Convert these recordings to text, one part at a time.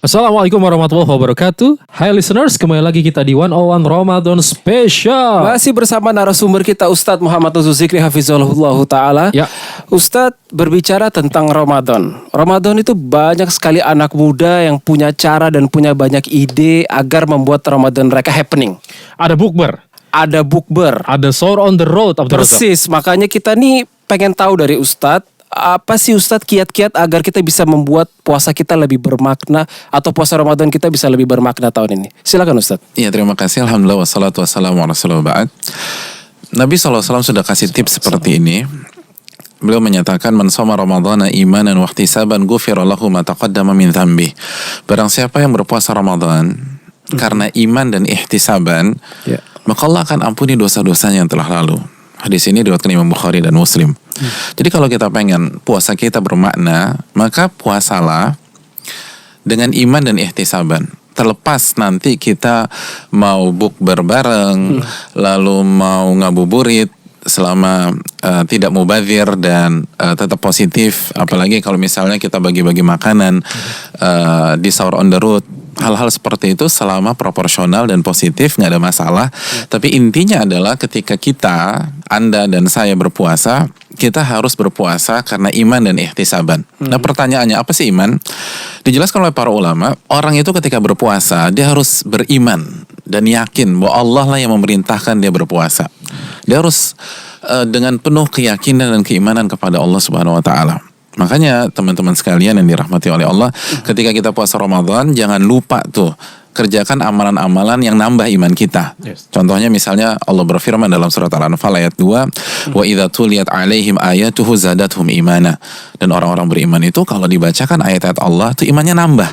Assalamualaikum warahmatullahi wabarakatuh. Hai listeners, kembali lagi kita di 101 Ramadan Special. Masih bersama narasumber kita Ustadz Muhammad Nuzul Zikri Hafizahullah Ta'ala. Ya. Ustadz berbicara tentang Ramadan. Ramadan itu banyak sekali anak muda yang punya cara dan punya banyak ide agar membuat Ramadan mereka happening. Ada bukber, Ada bukber. ada sahur on the road. Abdul Razak. Persis, makanya kita nih pengen tahu dari Ustadz, apa sih Ustadz kiat-kiat agar kita bisa membuat puasa kita lebih bermakna atau puasa Ramadan kita bisa lebih bermakna tahun ini? Silakan Ustadz. Iya, terima kasih. Alhamdulillah wassalatu wassalamu ala rasulillah ba'd. Nabi SAW sudah kasih tips seperti ini. Beliau menyatakan man shoma ramadhana imanan wa ihtisaban ghufira lahu ma taqaddama min dzambi. Barang siapa yang berpuasa Ramadan karena iman dan ihtisaban, maka Allah akan ampuni dosa-dosanya yang telah lalu. Hadis ini diriwayatkan Imam Bukhari dan Muslim. Jadi kalau kita pengen puasa kita bermakna, maka puasalah dengan iman dan ihtisaban. Terlepas nanti kita mau bukber bareng, lalu mau ngabuburit selama tidak mubazir dan tetap positif. Apalagi kalau misalnya kita bagi-bagi makanan di sahur on the road. Hal-hal seperti itu selama proporsional dan positif nggak ada masalah. Tapi intinya adalah ketika kita, Anda dan saya berpuasa, kita harus berpuasa karena iman dan ihtisaban. Nah pertanyaannya, apa sih iman? Dijelaskan oleh para ulama, orang itu ketika berpuasa dia harus beriman dan yakin bahwa Allah lah yang memerintahkan dia berpuasa. Dia harus dengan penuh keyakinan dan keimanan kepada Allah Subhanahu wa Ta'ala. Makanya teman-teman sekalian yang dirahmati oleh Allah, ketika kita puasa Ramadan jangan lupa tuh kerjakan amalan-amalan yang nambah iman kita. Contohnya misalnya Allah berfirman dalam surat Al-Anfal ayat 2, wa idza tuliyat alaihim ayatuhu zadatuhum imana. Dan orang-orang beriman itu kalau dibacakan ayat-ayat Allah tuh imannya nambah.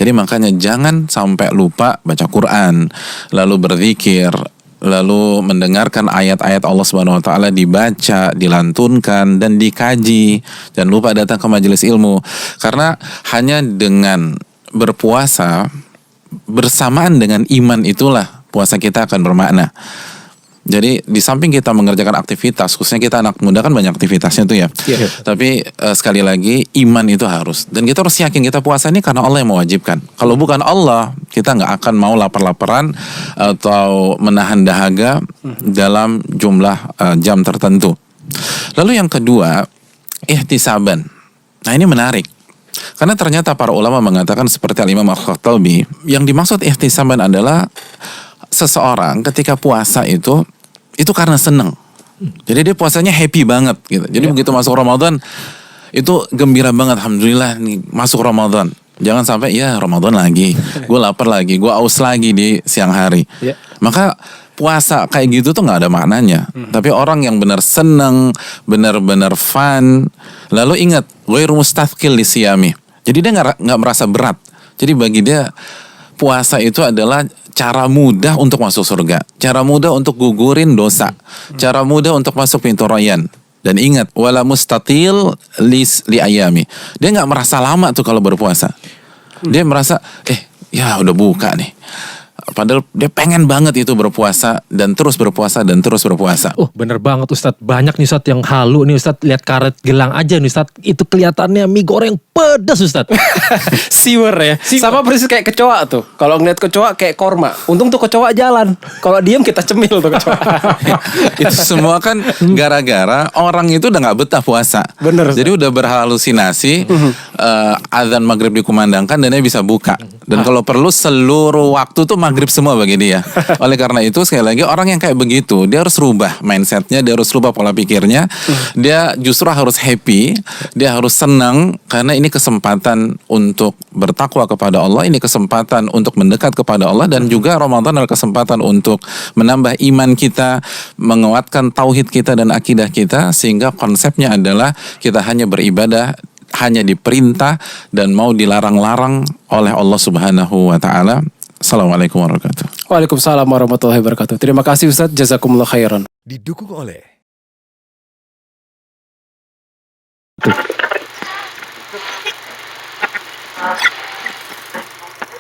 Jadi makanya jangan sampai lupa baca Quran, lalu berzikir, lalu mendengarkan ayat-ayat Allah Subhanahu wa Ta'ala dibaca, dilantunkan dan dikaji. Jangan lupa datang ke majelis ilmu. Karena hanya dengan berpuasa bersamaan dengan iman itulah puasa kita akan bermakna. Jadi di samping kita mengerjakan aktivitas, khususnya kita anak muda kan banyak aktivitasnya tuh ya. Tapi sekali lagi iman itu harus. Dan kita harus yakin kita puasa ini karena Allah yang mewajibkan. Kalau bukan Allah, kita nggak akan mau lapar-laparan atau menahan dahaga dalam jumlah jam tertentu. Lalu yang kedua, ihtisaban. Nah ini menarik. Karena ternyata para ulama mengatakan seperti Al-Imam Al-Khattabi, yang dimaksud ihtisaban adalah seseorang ketika puasa itu karena seneng. Jadi dia puasanya happy banget gitu. Jadi begitu masuk Ramadan itu gembira banget, alhamdulillah nih masuk Ramadan. Jangan sampai ya Ramadan lagi, gue lapar lagi, gue aus lagi di siang hari. Maka puasa kayak gitu tuh nggak ada maknanya. Tapi orang yang benar seneng, benar-benar fun, lalu ingat ghairu mustathqil li siyami. Jadi dia nggak merasa berat. Jadi bagi dia puasa itu adalah cara mudah untuk masuk surga, cara mudah untuk gugurin dosa, cara mudah untuk masuk pintu rayyan. Dan ingat, wala mustatil li ayami. Dia nggak merasa lama tuh kalau berpuasa. Dia merasa, ya udah buka nih. Padahal dia pengen banget itu berpuasa dan terus berpuasa dan terus berpuasa. Oh bener banget Ustadz. Banyak nih Ustadz yang halu nih Ustadz. Lihat karet gelang aja nih Ustadz. Itu kelihatannya mie goreng pedas Ustadz. Siwer ya. Sama persis kayak kecoa tuh. Kalau ngeliat kecoa kayak korma. Untung tuh kecoa jalan. Kalau diem kita cemil tuh kecoa. Itu semua kan gara-gara orang itu udah gak betah puasa. Bener. Jadi udah berhalusinasi. Azan maghrib dikumandangkan dan dia bisa buka. Dan kalau perlu seluruh waktu tuh maghrib semua bagi dia. Oleh karena itu sekali lagi orang yang kayak begitu dia harus rubah mindsetnya, dia harus rubah pola pikirnya. Dia justru harus happy, dia harus senang karena ini kesempatan untuk bertakwa kepada Allah, ini kesempatan untuk mendekat kepada Allah, dan juga Ramadan adalah kesempatan untuk menambah iman kita, menguatkan tauhid kita dan akidah kita, sehingga konsepnya adalah kita hanya beribadah, hanya diperintah dan mau dilarang-larang oleh Allah Subhanahu wa Ta'ala. Assalamualaikum warahmatullahi wabarakatuh. Waalaikumsalam warahmatullahi wabarakatuh. Terima kasih Ustadz, jazakumullah khairan. Didukung oleh